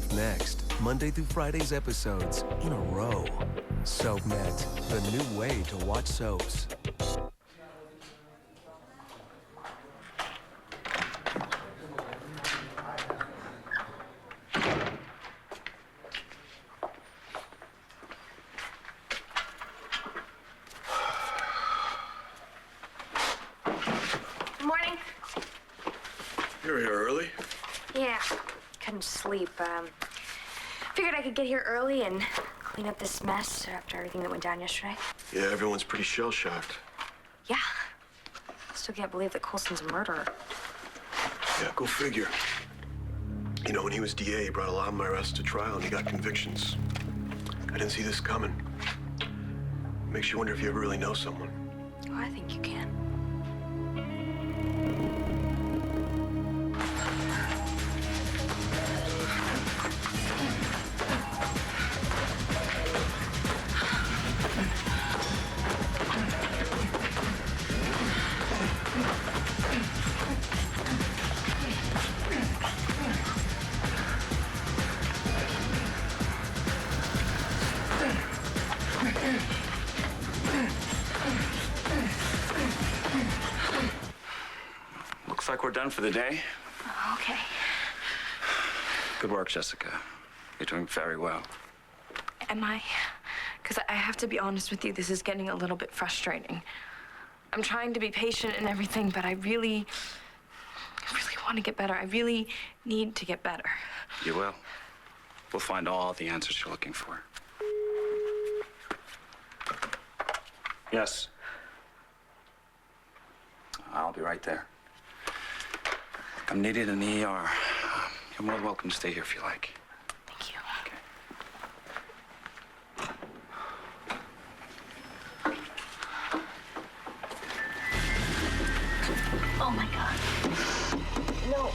life next. Monday through Friday's episodes in a row. SoapNet, the new way to watch soaps. Morning. You're here early? Yeah, couldn't sleep. Figured I could get here early and clean up this mess after everything that went down yesterday. Yeah, everyone's pretty shell-shocked. Yeah. Still can't believe that Coulson's a murderer. Yeah, go figure. You know, when he was DA, he brought a lot of my arrests to trial and he got convictions. I didn't see this coming. Makes you wonder if you ever really know someone. Oh, I think you can. Looks like we're done for the day. Okay. Good work, Jessica. You're doing very well. Am I? Because I have to be honest with you, this is getting a little bit frustrating. I'm trying to be patient and everything, but I really want to get better. I really need to get better. You will. We'll find all the answers you're looking for. Yes. I'll be right there. I'm needed in the ER. You're more than welcome to stay here if you like. Thank you. Okay. Oh my God. No.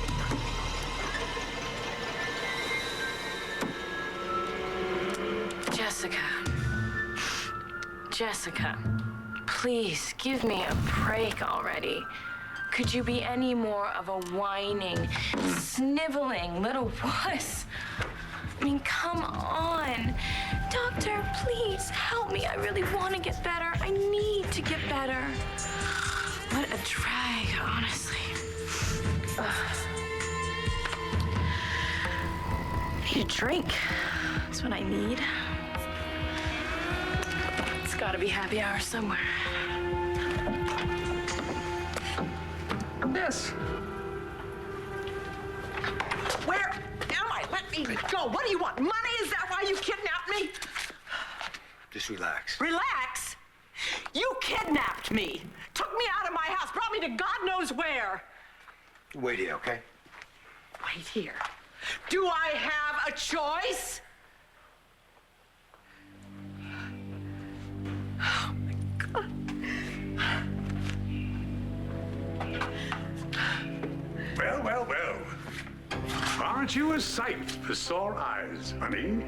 Jessica, please give me a break already. Could you be any more of a whining, sniveling little wuss? I mean, come on. Doctor, please help me. I really want to get better. I need to get better. What a drag, honestly. I need a drink. That's what I need. It's gotta be happy hour somewhere. Yes. Where am I? Let me go. What do you want? Money? Is that why you kidnapped me? Just relax. Relax? You kidnapped me. Took me out of my house. Brought me to God knows where. Wait here, okay? Wait here. Do I have a choice? Oh, my God. Well, well, well. Aren't you a sight for sore eyes, honey?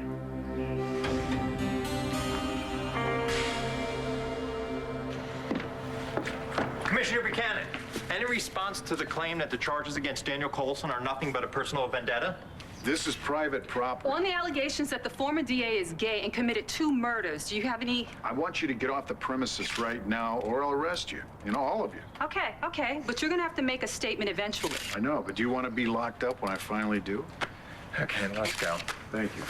Commissioner Buchanan, any response to the claim that the charges against Daniel Coulson are nothing but a personal vendetta? This is private property. On the allegations that the former DA is gay and committed 2 murders, do you have any... I want you to get off the premises right now, or I'll arrest you. You know, all of you. Okay, but you're gonna have to make a statement eventually. I know, but do you want to be locked up when I finally do? Okay, let's go. Thank you.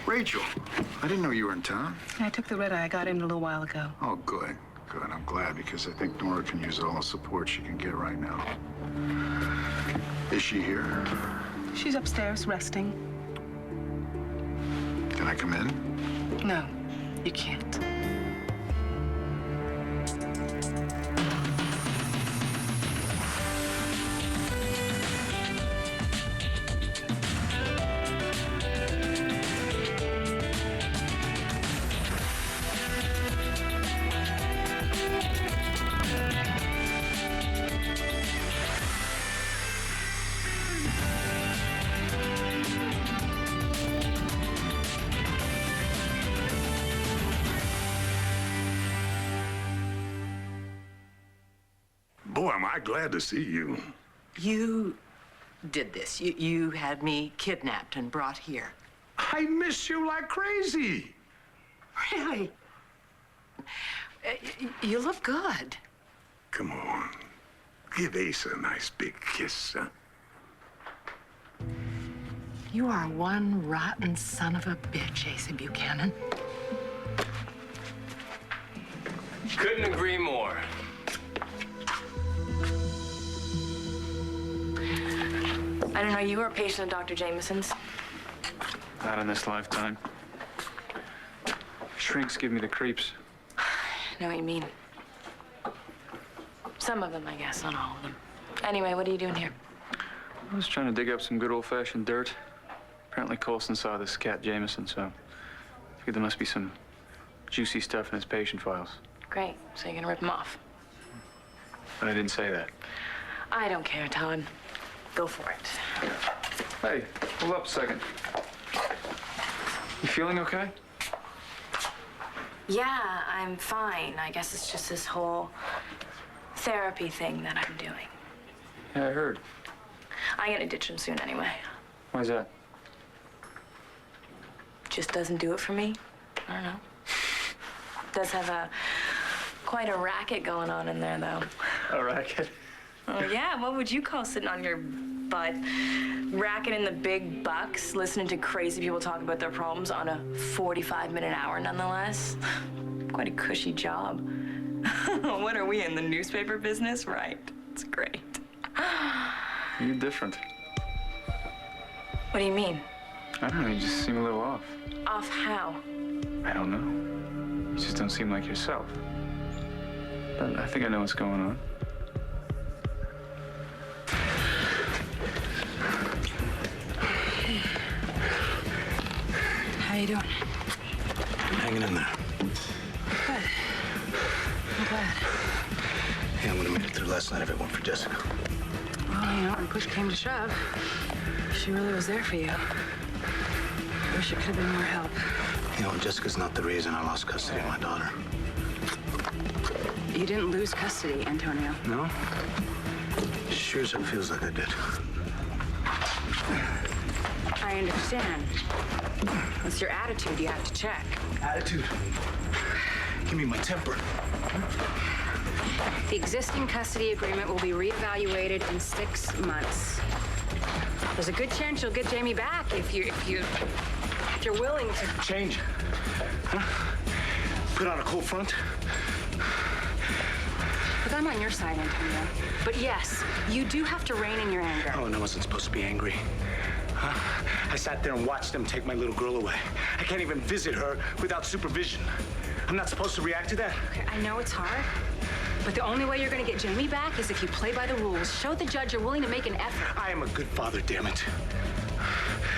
Rachel, I didn't know you were in town. I took the red eye. I got in a little while ago. Oh, good. Good. I'm glad because I think Nora can use all the support she can get right now. Is she here? She's upstairs resting. Can I come in? No, you can't. Boy, am I glad to see you. You did this. You had me kidnapped and brought here. I miss you like crazy. Really? You look good. Come on. Give Ace a nice big kiss, huh? You are one rotten son of a bitch, Asa Buchanan. Couldn't agree more. I don't know, you were a patient of Dr. Jameson's. Not in this lifetime. Shrinks give me the creeps. I know what you mean. Some of them, I guess, not all of them. Anyway, what are you doing here? I was trying to dig up some good old-fashioned dirt. Apparently Colson saw this cat Jameson, so I figured there must be some juicy stuff in his patient files. Great, so you're gonna rip him off. But I didn't say that. I don't care, Todd. Go for it. Hey, hold up a second. You feeling okay? Yeah, I'm fine. I guess it's just this whole therapy thing that I'm doing. Yeah, I heard. I'm gonna ditch him soon anyway. Why's that? Just doesn't do it for me. I don't know. Does have quite a racket going on in there, though. A racket? Oh, yeah, what would you call sitting on your butt, racking the big bucks, listening to crazy people talk about their problems on a 45-minute hour, nonetheless? Quite a cushy job. What are we in, the newspaper business? Right, it's great. You're different. What do you mean? I don't know, you just seem a little off. Off how? I don't know. You just don't seem like yourself. But I think I know what's going on. How you doing? I'm hanging in there. Good. I'm glad. Hey, I would have made it through last night if it weren't for Jessica. Well, you know, when push came to shove, she really was there for you. Wish it could have been more help. You know, Jessica's not the reason I lost custody of my daughter. You didn't lose custody, Antonio. No? Sure as it feels like I did. I understand. It's your attitude you have to check. Attitude? Give me my temper. The existing custody agreement will be reevaluated in 6 months. There's a good chance you'll get Jamie back if you're willing to. Change? Huh? Put on a cold front? Look, I'm on your side, Antonio. But yes, you do have to rein in your anger. Oh, no, I wasn't supposed to be angry. Huh? I sat there and watched them take my little girl away. I can't even visit her without supervision. I'm not supposed to react to that? Okay, I know it's hard, but the only way you're gonna get Jamie back is if you play by the rules. Show the judge you're willing to make an effort. I am a good father, damn it.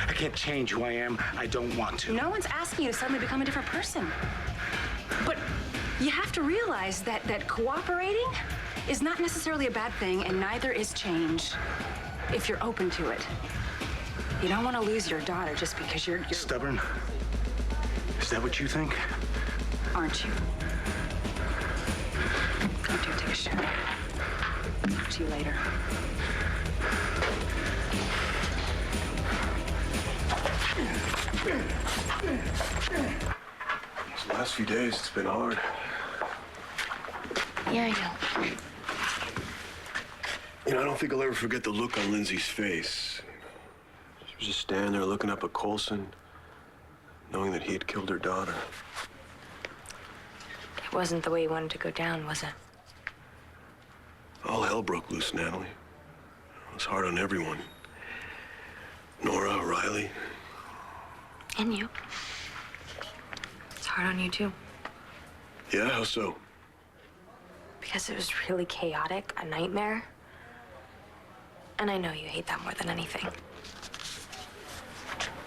I can't change who I am. I don't want to. No one's asking you to suddenly become a different person. But you have to realize that cooperating is not necessarily a bad thing, and neither is change, if you're open to it. You don't want to lose your daughter just because you're stubborn? Is that what you think? Aren't you? Come to take a shower. Talk to you later. These last few days, it's been hard. Yeah, I know. You know, I don't think I'll ever forget the look on Lindsay's face. She was just standing there looking up at Colson, knowing that he had killed her daughter. It wasn't the way you wanted to go down, was it? All hell broke loose, Natalie. It was hard on everyone. Nora, Riley. And you. It's hard on you, too. Yeah, how so? Because it was really chaotic, a nightmare. And I know you hate that more than anything.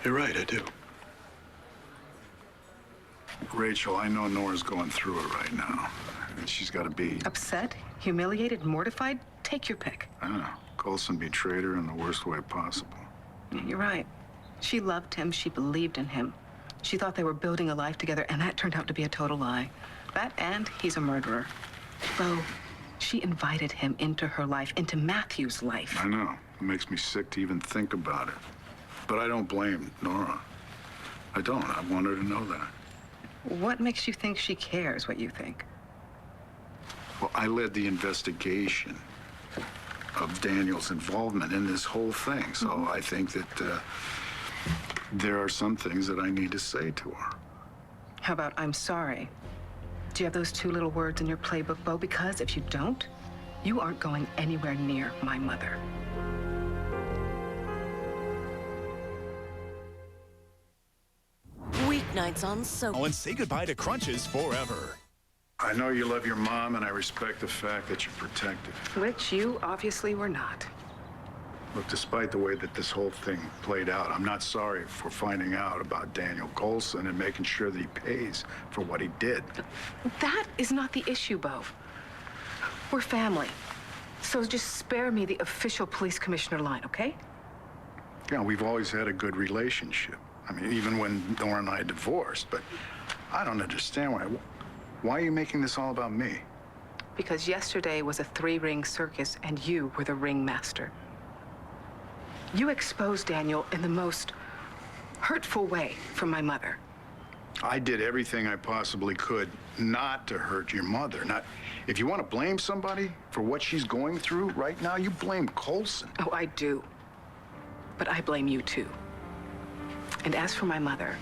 You're right, I do. Rachel, I know Nora's going through it right now. And she's got to be... Upset? Humiliated? Mortified? Take your pick. I don't know. Colson betrayed her in the worst way possible. You're right. She loved him. She believed in him. She thought they were building a life together, and that turned out to be a total lie. That and he's a murderer. Though, She invited him into her life, into Matthew's life. I know. It makes me sick to even think about it. But I don't blame Nora. I don't. I want her to know that. What makes you think she cares what you think? Well, I led the investigation of Daniel's involvement in this whole thing, so I think that there are some things that I need to say to her. How about I'm sorry? Do you have those two little words in your playbook, Bo? Because if you don't, you aren't going anywhere near my mother. Weeknights on Soap. Oh, and say goodbye to crunches forever. I know you love your mom, and I respect the fact that you're protective. Which you obviously were not. Look, despite the way that this whole thing played out, I'm not sorry for finding out about Daniel Colson and making sure that he pays for what he did. That is not the issue, Bo. We're family. So just spare me the official police commissioner line, okay? Yeah, we've always had a good relationship. I mean, even when Nora and I divorced, but I don't understand why. Why are you making this all about me? Because yesterday was a 3-ring circus and you were the ringmaster. You exposed Daniel in the most hurtful way from my mother. I did everything I possibly could not to hurt your mother. If you want to blame somebody for what she's going through right now, you blame Colson. Oh, I do. But I blame you too. And as for my mother,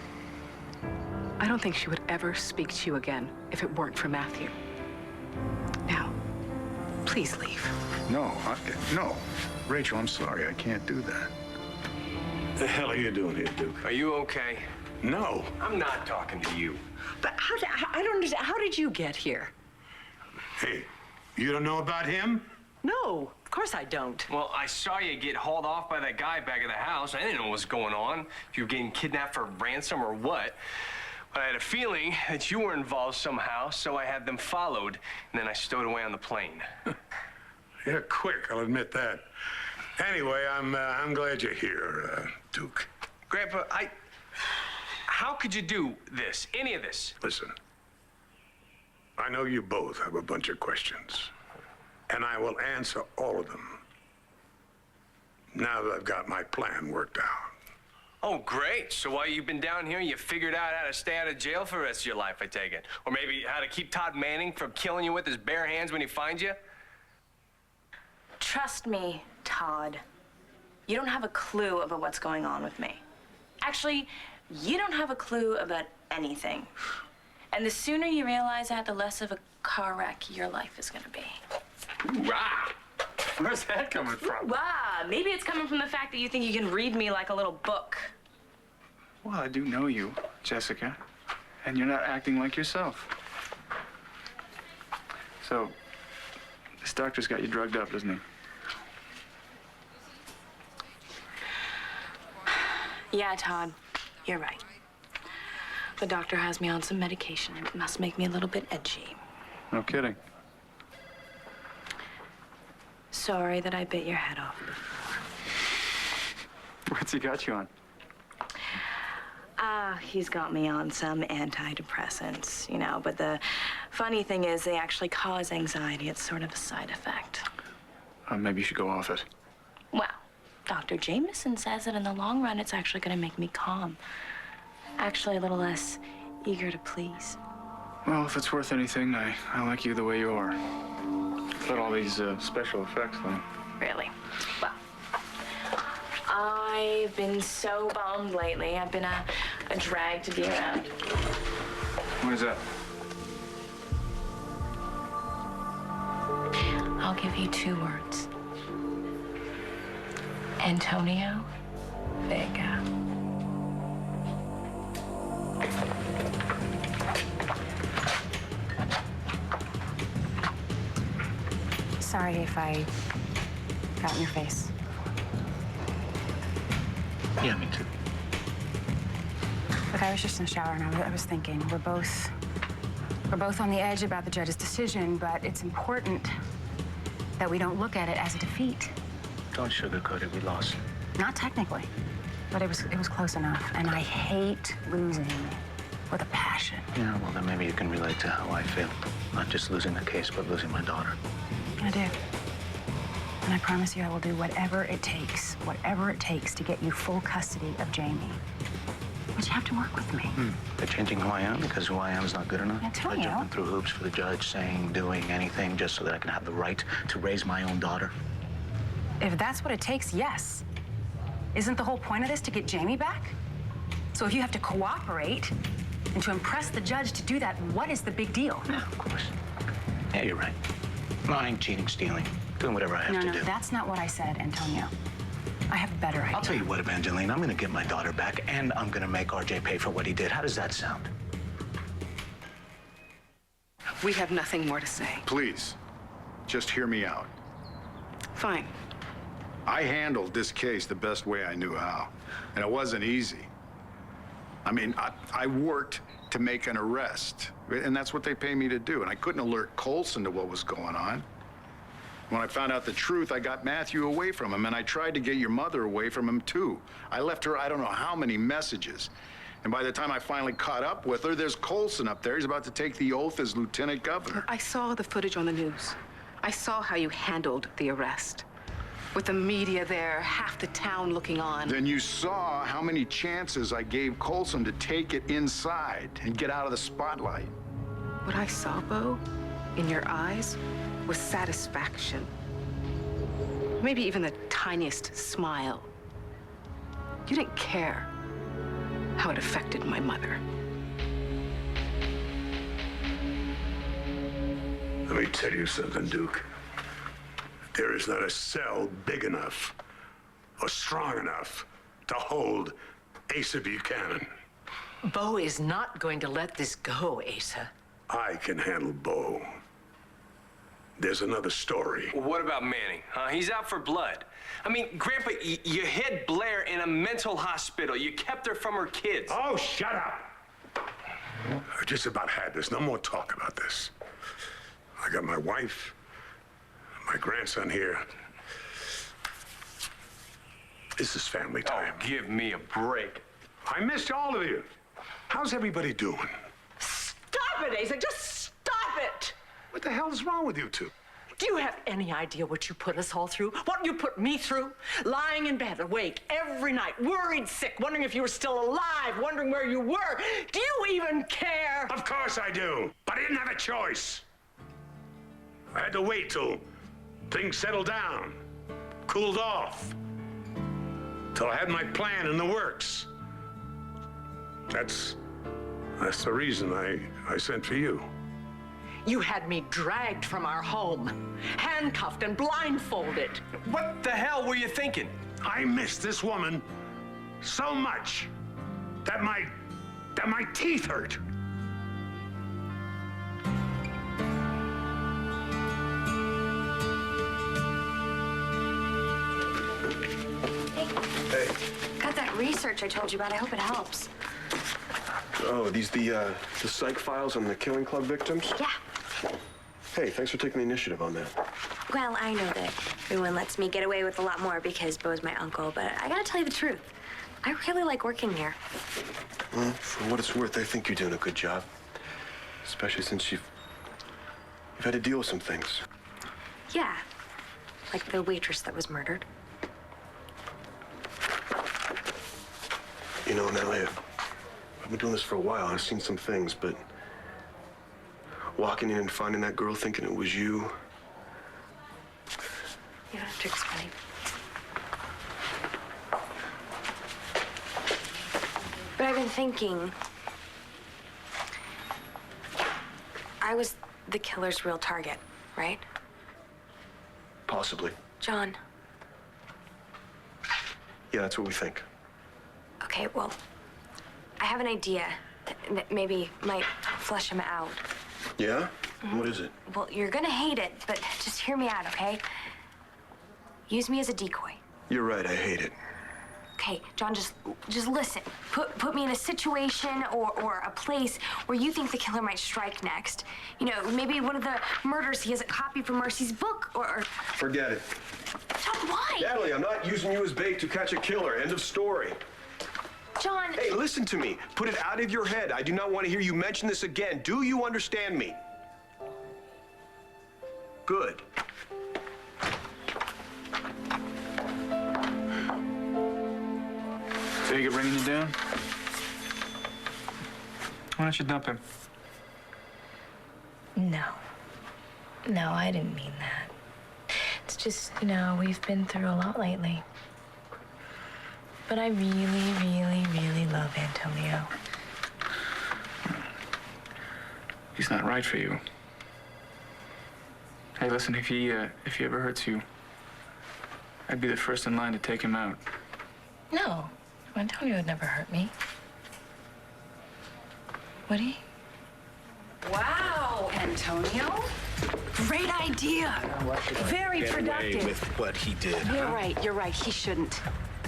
I don't think she would ever speak to you again if it weren't for Matthew. Now, please leave. No. Rachel, I'm sorry. I can't do that. The hell are you doing here, Duke? Are you okay? No. I'm not talking to you. But I don't understand. How did you get here? Hey, you don't know about him? No, of course I don't. Well, I saw you get hauled off by that guy back at the house. I didn't know what was going on. If you were getting kidnapped for ransom or what. But I had a feeling that you were involved somehow, so I had them followed, and then I stowed away on the plane. You're quick, I'll admit that. Anyway, I'm glad you're here, Duke. Grandpa, how could you do this, any of this? Listen, I know you both have a bunch of questions, and I will answer all of them now that I've got my plan worked out. Oh, great. So while you've been down here, you figured out how to stay out of jail for the rest of your life, I take it. Or maybe how to keep Todd Manning from killing you with his bare hands when he finds you? Trust me, Todd. You don't have a clue about what's going on with me. Actually, you don't have a clue about anything. And the sooner you realize that, the less of a car wreck your life is gonna be. Hoorah! Where's that coming from? Wow, maybe it's coming from the fact that you think you can read me like a little book. Well, I do know you, Jessica, and you're not acting like yourself. So, this doctor's got you drugged up, doesn't he? Yeah, Todd, you're right. The doctor has me on some medication. It must make me a little bit edgy. No kidding. Sorry that I bit your head off. What's he got you on? He's got me on some antidepressants, you know, but the funny thing is they actually cause anxiety. It's sort of a side effect. Maybe you should go off it. Well, Dr. Jameson says that in the long run, it's actually going to make me calm. Actually, a little less eager to please. Well, if it's worth anything, I like you the way you are. Without all these special effects, though. Really? Well, I've been so bummed lately. I've been a drag to be around. What is that? I'll give you 2 words. Antonio Vega. Sorry if I got in your face. Yeah, me too. Look, I was just in the shower and I was thinking, we're both on the edge about the judge's decision, but it's important that we don't look at it as a defeat. Don't sugarcoat it, we lost. Not technically, but it was close enough, and I hate losing with a passion. Yeah, well, then maybe you can relate to how I feel. Not just losing the case, but losing my daughter. I do. And I promise you I will do whatever it takes to get you full custody of Jamie. But you have to work with me. They're changing who I am because who I am is not good enough? Antonio. They're jumping through hoops for the judge, saying, doing anything just so that I can have the right to raise my own daughter. If that's what it takes, yes. Isn't the whole point of this to get Jamie back? So if you have to cooperate and to impress the judge to do that, what is the big deal? Yeah, of course. Yeah, you're right. Lying, cheating, stealing, doing whatever I have to do. No, that's not what I said, Antonio. I have a better idea. I'll tell you what, Evangeline, I'm gonna get my daughter back and I'm gonna make RJ pay for what he did. How does that sound? We have nothing more to say. Please, just hear me out. Fine. I handled this case the best way I knew how, and it wasn't easy. I mean, I worked to make an arrest, and that's what they pay me to do, and I couldn't alert Colson to what was going on. When I found out the truth, I got Matthew away from him, and I tried to get your mother away from him, too. I left her I don't know how many messages. And by the time I finally caught up with her, there's Colson up there. He's about to take the oath as lieutenant governor. I saw the footage on the news. I saw how you handled the arrest. With the media there, half the town looking on. Then you saw how many chances I gave Colson to take it inside and get out of the spotlight. What I saw, Bo, in your eyes, was satisfaction. Maybe even the tiniest smile. You didn't care how it affected my mother. Let me tell you something, Duke. There is not a cell big enough or strong enough to hold Asa Buchanan. Bo is not going to let this go, Asa. I can handle Bo. There's another story. Well, what about Manning? Huh? He's out for blood. I mean, Grandpa, you hid Blair in a mental hospital. You kept her from her kids. Oh, shut up! I just about had this. No more talk about this. I got my wife, my grandson here. This is family time. Oh, give me a break. I missed all of you. How's everybody doing? Stop it, Asa. Just stop it. What the hell is wrong with you two? Do you have any idea what you put us all through? What you put me through? Lying in bed, awake every night, worried sick, wondering if you were still alive, wondering where you were. Do you even care? Of course I do, but I didn't have a choice. I had to wait till things settled down, cooled off, till I had my plan in the works. That's the reason I sent for you. You had me dragged from our home, handcuffed and blindfolded. What the hell were you thinking? I missed this woman so much that my teeth hurt. Hey. Got that research I told you about. I hope it helps. Oh, these the psych files on the killing club victims? Yeah. Hey, thanks for taking the initiative on that. Well, I know that everyone lets me get away with a lot more because Bo's my uncle, but I gotta tell you the truth. I really like working here. Well, for what it's worth, I think you're doing a good job. Especially since you've had to deal with some things. Yeah. Like the waitress that was murdered. You know, now I've been doing this for a while. I've seen some things, but walking in and finding that girl thinking it was you. You don't have to explain. But I've been thinking, I was the killer's real target, right? Possibly. John. Yeah, that's what we think. Okay, well, I have an idea that maybe might flesh him out. Yeah? What is it? Well, you're gonna hate it, but just hear me out, okay? Use me as a decoy. You're right, I hate it. Okay, John, just listen. Put me in a situation or a place where you think the killer might strike next. You know, maybe one of the murders he has a copy from Mercy's book, or... Forget it. John, why? Natalie, I'm not using you as bait to catch a killer. End of story. John... Hey, listen to me. Put it out of your head. I do not want to hear you mention this again. Do you understand me? Good. Take it bringing you down? Why don't you dump him? No. No, I didn't mean that. It's just, we've been through a lot lately. But I really, really, really love Antonio. He's not right for you. Hey, listen, if he ever hurts you, I'd be the first in line to take him out. No, Antonio would never hurt me. Would he? Wow, Antonio. Great idea. Very productive. With what he did. You're right. He shouldn't.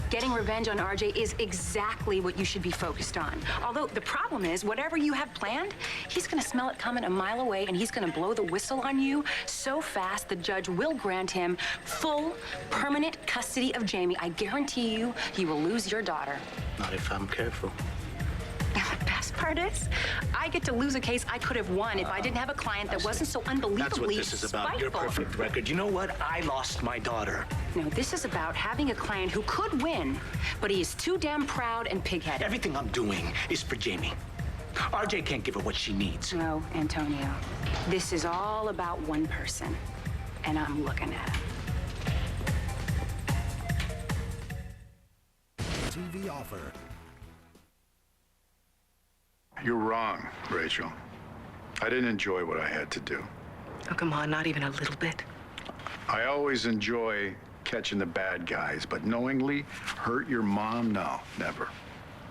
Getting revenge on RJ is exactly what you should be focused on. Although the problem is, whatever you have planned, he's gonna smell it coming a mile away and he's gonna blow the whistle on you so fast the judge will grant him full, permanent custody of Jamie. I guarantee you, you will lose your daughter. Not if I'm careful. And the best part is, I get to lose a case I could have won if I didn't have a client that wasn't so unbelievably That's what this is about. Your spiteful. perfect record. You know what? I lost my daughter. No, this is about having a client who could win, but he is too damn proud and pig-headed. Everything I'm doing is for Jamie. RJ can't give her what she needs. No, Antonio. This is all about one person, and I'm looking at him. TV offer. You're wrong, Rachel. I didn't enjoy what I had to do. Oh, come on, not even a little bit. I always enjoy catching the bad guys, but knowingly hurt your mom? No, never.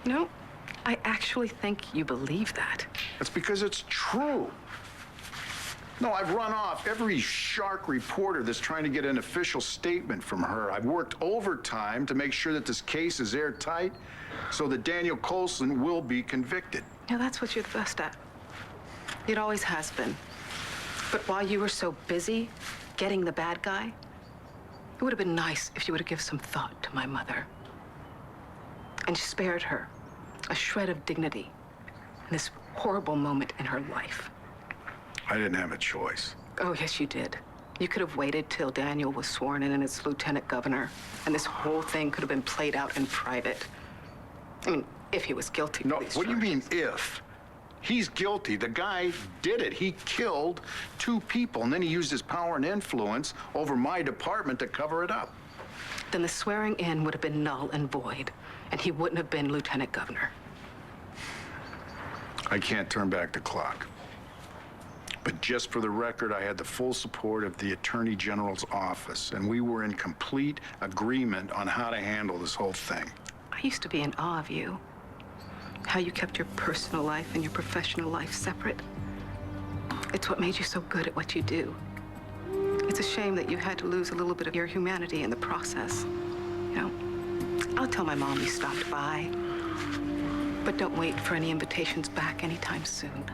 No, I actually think you believe that. That's because it's true. No, I've run off every shark reporter that's trying to get an official statement from her. I've worked overtime to make sure that this case is airtight so that Daniel Colson will be convicted. Yeah, that's what you're the best at. It always has been. But while you were so busy getting the bad guy, it would have been nice if you would have given some thought to my mother. And spared her a shred of dignity in this horrible moment in her life. I didn't have a choice. Oh, yes, you did. You could have waited till Daniel was sworn in as lieutenant governor, and this whole thing could have been played out in private. I mean, if he was guilty. No, what do you mean if? He's guilty. The guy did it. He killed 2 people, and then he used his power and influence over my department to cover it up. Then the swearing in would have been null and void, and he wouldn't have been lieutenant governor. I can't turn back the clock. But just for the record, I had the full support of the Attorney General's office, and we were in complete agreement on how to handle this whole thing. I used to be in awe of you. How you kept your personal life and your professional life separate. It's what made you so good at what you do. It's a shame that you had to lose a little bit of your humanity in the process. You know, I'll tell my mom you stopped by, but don't wait for any invitations back anytime soon.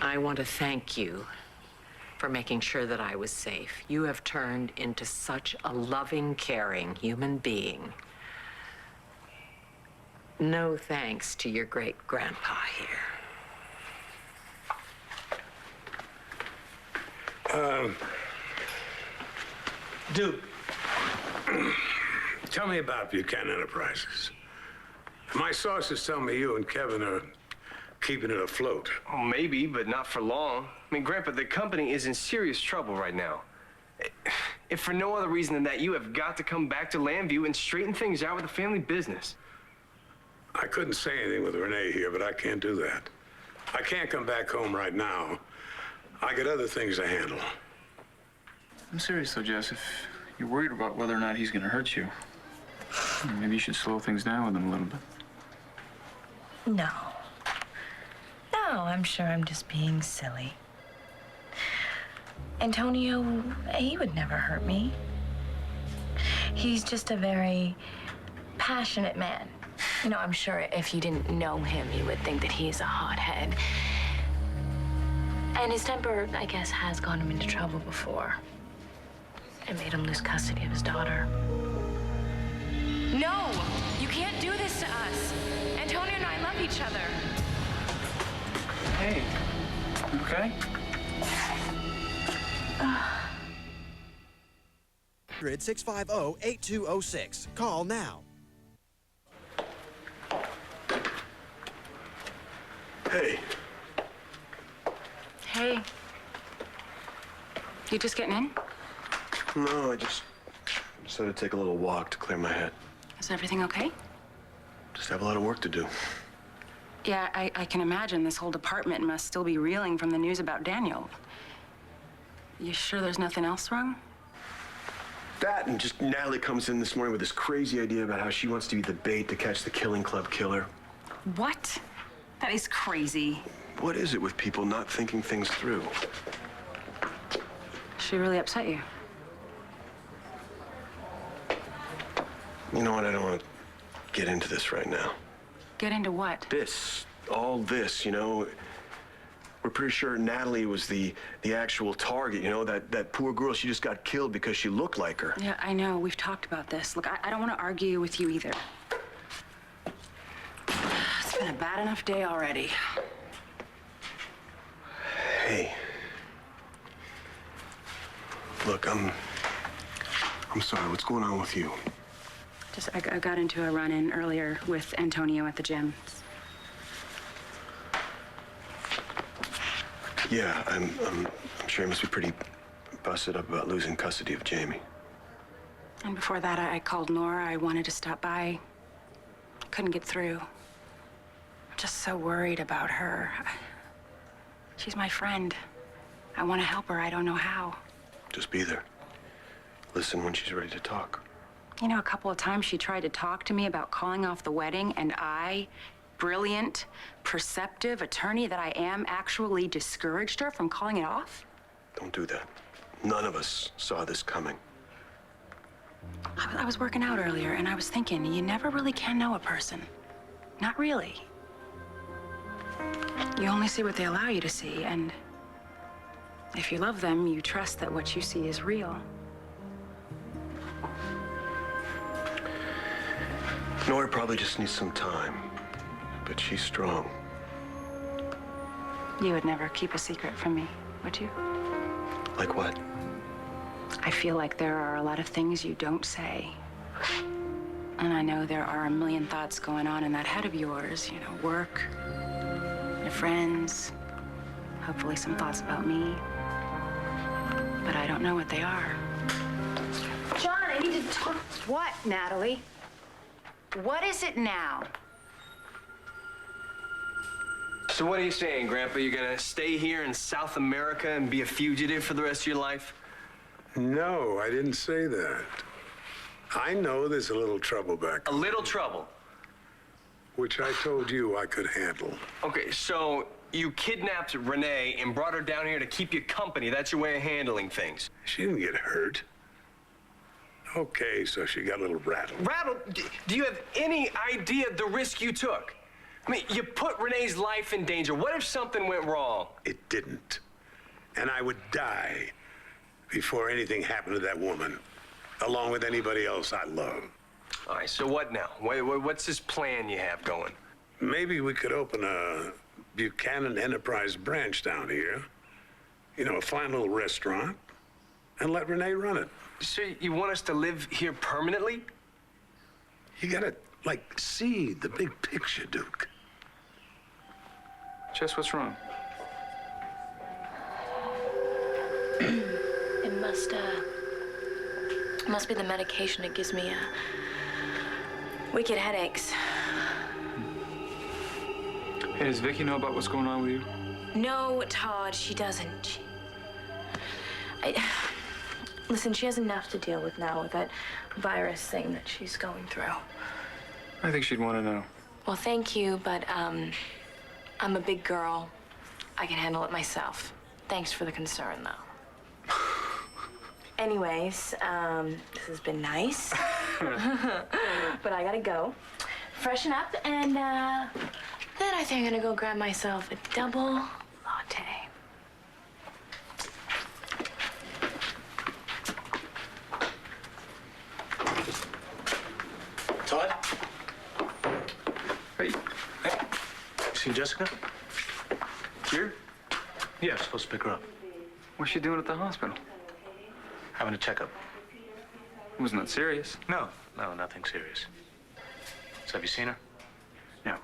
I want to thank you for making sure that I was safe. You have turned into such a loving, caring human being. No thanks to your great-grandpa here. Duke, tell me about Buchanan Enterprises. My sources tell me you and Kevin are keeping it afloat. Oh, maybe, but not for long. I mean, Grandpa, the company is in serious trouble right now. If for no other reason than that, you have got to come back to Lambview and straighten things out with the family business. I couldn't say anything with Renee here, but I can't do that. I can't come back home right now. I got other things to handle. I'm serious though, Jess. If you're worried about whether or not he's gonna hurt you, maybe you should slow things down with him a little bit. No. No, I'm sure I'm just being silly. Antonio, he would never hurt me. He's just a very passionate man. You know, I'm sure if you didn't know him, you would think that he's a hothead. And his temper, I guess, has gotten him into trouble before. It made him lose custody of his daughter. No! You can't do this to us! Antonio and I love each other. Hey, you okay? 650-8206. Call now. Hey. Hey. You just getting in? No, I just had to take a little walk to clear my head. Is everything okay? Just have a lot of work to do. Yeah, I can imagine this whole department must still be reeling from the news about Daniel. You sure there's nothing else wrong? That, and just Natalie comes in this morning with this crazy idea about how she wants to be the bait to catch the Killing Club killer. What? That is crazy. What is it with people not thinking things through? She really upset you? You know what? I don't want to get into this right now. Get into what? All this, you know. We're pretty sure Natalie was the actual target, you know, that poor girl. She just got killed because she looked like her. Yeah, I know. We've talked about this. Look, I don't want to argue with you either. It's been a bad enough day already. Hey. Look, I'm sorry. What's going on with you? I got into a run-in earlier with Antonio at the gym. Yeah, I'm sure he must be pretty busted up about losing custody of Jamie. And before that, I called Nora. I wanted to stop by. Couldn't get through. I'm just so worried about her. She's my friend. I want to help her. I don't know how. Just be there. Listen when she's ready to talk. You know, a couple of times she tried to talk to me about calling off the wedding, and I, brilliant, perceptive attorney that I am, actually discouraged her from calling it off? Don't do that. None of us saw this coming. I was working out earlier, and I was thinking, you never really can know a person. Not really. You only see what they allow you to see, and if you love them, you trust that what you see is real. Nora probably just needs some time, but she's strong. You would never keep a secret from me, would you? Like what? I feel like there are a lot of things you don't say. And I know there are a million thoughts going on in that head of yours, you know, work, your friends, hopefully some thoughts about me. But I don't know what they are. John, I need to talk. What, Natalie? What is it now? So what are you saying, Grandpa? You're gonna stay here in South America and be a fugitive for the rest of your life? No, I didn't say that. I know there's a little trouble back. A little trouble? Which I told you I could handle. Okay, so you kidnapped Renee and brought her down here to keep you company. That's your way of handling things. She didn't get hurt. Okay, so she got a little rattled. Rattled? Do you have any idea the risk you took? I mean, you put Renee's life in danger. What if something went wrong? It didn't. And I would die before anything happened to that woman, along with anybody else I love. All right, so what now? What's this plan you have going? Maybe we could open a Buchanan Enterprise branch down here. You know, a fine little restaurant, and let Renee run it. So you want us to live here permanently? You gotta, like, see the big picture, Duke. Jess, what's wrong? It must be the medication. It gives me wicked headaches. Hey, does Vicky know about what's going on with you? No, Todd, she doesn't. Listen, she has enough to deal with now with that virus thing that she's going through. I think she'd want to know. Well, thank you, but I'm a big girl. I can handle it myself. Thanks for the concern, though. Anyways, this has been nice. But I gotta go. Freshen up, and then I think I'm gonna go grab myself a double latte. Todd? Hey. See Jessica? Here? Yeah, supposed to pick her up. What's she doing at the hospital? Having a checkup. Wasn't that serious? No, nothing serious. So have you seen her? No.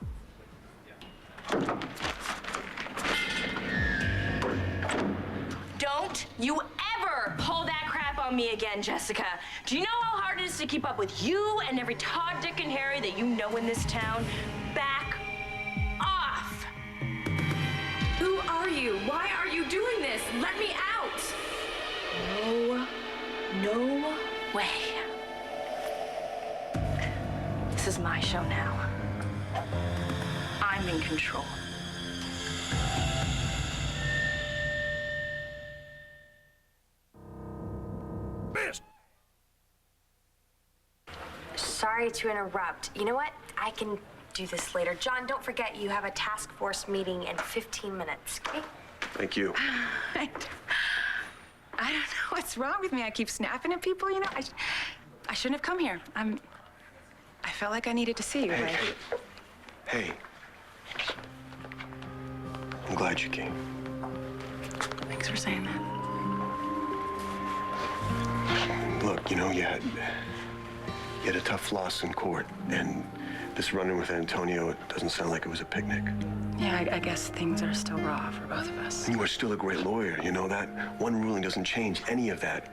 Don't you ever pull that crap on me again, Jessica. Do you know how hard it is to keep up with you and every Todd, Dick, and Harry that you know in this town? Back off! Who are you? Why are you doing this? Let me out! No way. This is my show now. I'm in control. Sorry to interrupt. You know what? I can do this later. John, don't forget you have a task force meeting in 15 minutes, okay? Thank you. I don't know what's wrong with me. I keep snapping at people, you know. I shouldn't have come here. I felt like I needed to see you. Hey. I'm glad you came. Thanks for saying that. Look, you know, you had a tough loss in court, and this run-in with Antonio, it doesn't sound like it was a picnic. Yeah, I guess things are still raw for both of us. And you are still a great lawyer, you know that? One ruling doesn't change any of that.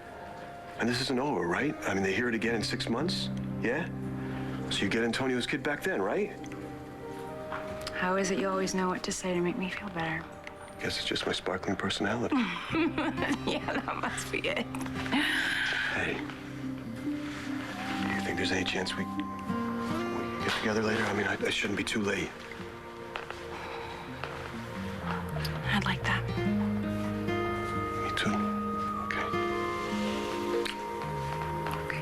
And this isn't over, right? I mean, they hear it again in 6 months, yeah? So you get Antonio's kid back then, right? How is it you always know what to say to make me feel better? Guess it's just my sparkling personality. Yeah, that must be it. Hey, you think there's any chance we can get together later? I mean, I shouldn't be too late. I'd like that. Me too. Okay.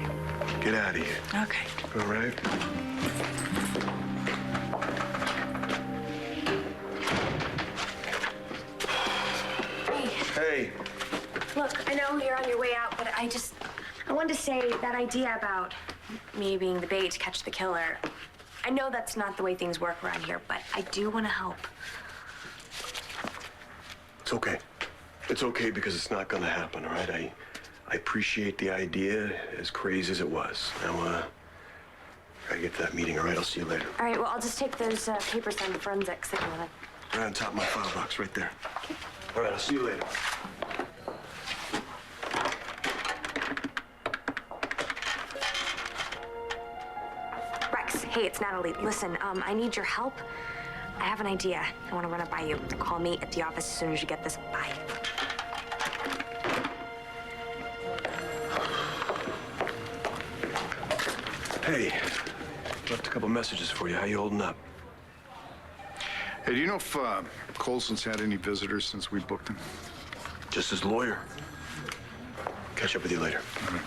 Get out of here. Okay. All right? Hey. Look, I know you're on your way out, but I wanted to say that idea about me being the bait to catch the killer. I know that's not the way things work around here, but I do want to help. It's okay. It's okay because it's not gonna happen, all right? I appreciate the idea, as crazy as it was. Now, gotta get to that meeting, all right? I'll see you later. All right, well, I'll just take those papers down to forensics. Right on top of my file box, right there. Okay. All right, I'll see you later. Rex, hey, it's Natalie. Listen, I need your help. I have an idea. I want to run it by you. Call me at the office as soon as you get this. Bye. Hey, left a couple messages for you. How you holding up? Hey, do you know if Colson's had any visitors since we booked him? Just his lawyer. Catch up with you later. All right.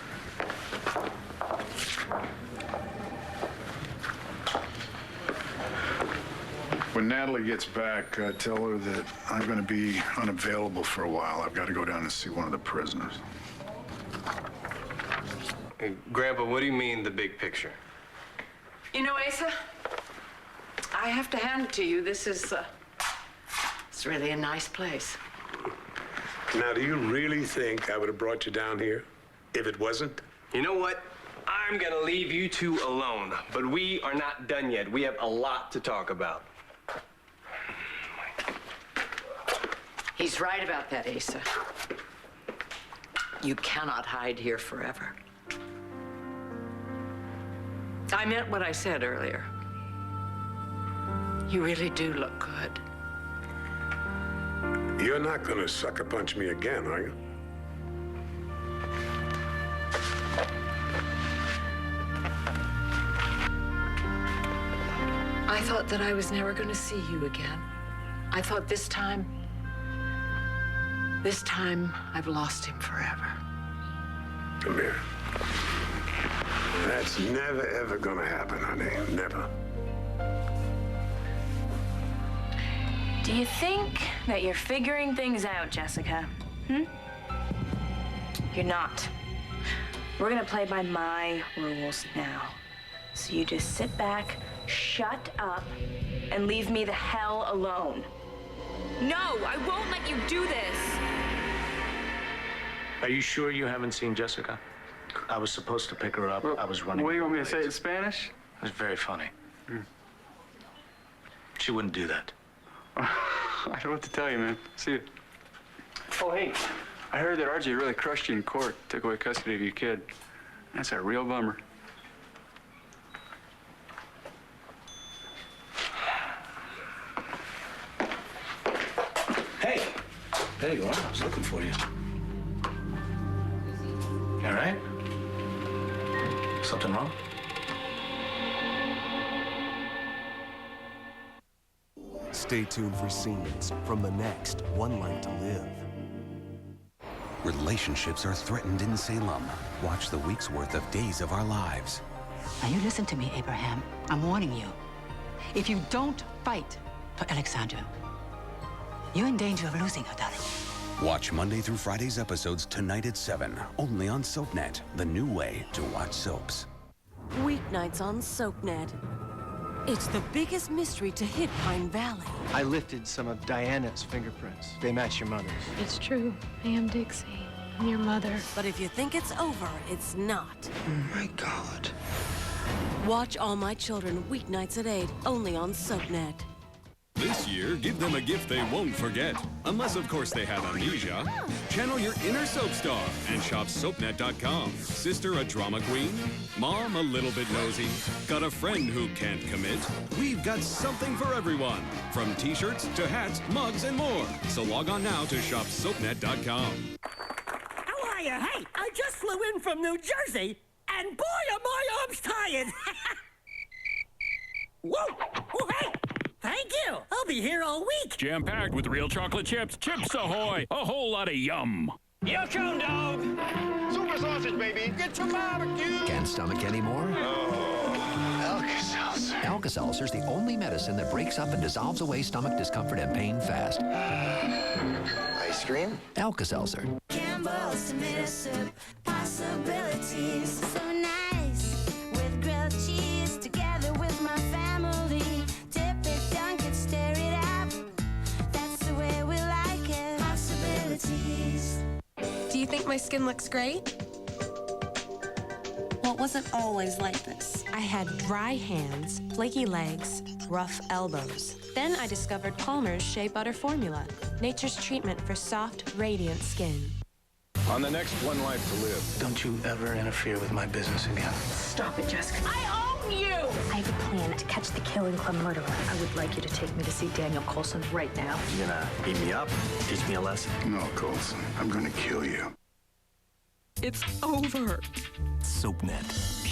When Natalie gets back, tell her that I'm going to be unavailable for a while. I've got to go down and see one of the prisoners. Hey, Grandpa, what do you mean, the big picture? You know, Asa, I have to hand it to you. This is, it's really a nice place. Now, do you really think I would have brought you down here if it wasn't? You know what? I'm gonna leave you two alone, but we are not done yet. We have a lot to talk about. He's right about that, Asa. You cannot hide here forever. I meant what I said earlier. You really do look good. You're not gonna sucker punch me again, are you? I thought that I was never going to see you again. I thought this time I've lost him forever. Come here. That's never, ever gonna happen, honey. Never. Do you think that you're figuring things out, Jessica? You're not. We're gonna play by my rules now. So you just sit back, shut up, and leave me the hell alone. No, I won't let you do this. Are you sure you haven't seen Jessica? I was supposed to pick her up. I was running. What do you want me to say it in Spanish? It was very funny. She wouldn't do that. I don't know what to tell you, man. See you. Oh, hey. I heard that RJ really crushed you in court, took away custody of your kid. That's a real bummer. Hey, there you are. I was looking for you. You all right? Something wrong? Stay tuned for scenes from the next One Life to Live. Relationships are threatened in Salem. Watch the week's worth of Days of Our Lives. Now you listen to me, Abraham. I'm warning you. If you don't fight for Alexandra, you're in danger of losing her, darling. Watch Monday through Friday's episodes tonight at 7, only on SoapNet, the new way to watch soaps. Weeknights on SoapNet. It's the biggest mystery to hit Pine Valley. I lifted some of Diana's fingerprints. They match your mother's. It's true. I am Dixie. I'm your mother. But if you think it's over, it's not. Oh, my God. Watch All My Children weeknights at 8, only on SoapNet. This year, give them a gift they won't forget. Unless, of course, they have amnesia. Channel your inner soap star and shop soapnet.com. Sister a drama queen? Mom a little bit nosy? Got a friend who can't commit? We've got something for everyone. From t-shirts to hats, mugs, and more. So log on now to shop soapnet.com. How are you? Hey, I just flew in from New Jersey, and boy, are my arms tired. Whoa! Oh, hey! Thank you. I'll be here all week. Jam-packed with real chocolate chips. Chips Ahoy! A whole lot of yum. Your turn, dog. Super sausage, baby. Get your barbecue. Can't stomach anymore? Alka-Seltzer. Alka-Seltzer's the only medicine that breaks up and dissolves away stomach discomfort and pain fast. Ice cream? Alka-Seltzer. Campbell's tomato soup. Possibilities. So nice. With grilled cheese together with my family. Dip it, dunk it, stir it up. That's the way we like it. Possibilities. Do you think my skin looks great? Well, it wasn't always like this. I had dry hands, flaky legs, rough elbows. Then I discovered Palmer's Shea Butter Formula, nature's treatment for soft, radiant skin. On the next One Life to Live. Don't you ever interfere with my business again. Stop it, Jessica. I own you! I have a plan to catch the Killing Club murderer. I would like you to take me to see Daniel Coulson right now. You gonna beat me up? Teach me a lesson? No, Coulson. I'm gonna kill you. It's over. SoapNet.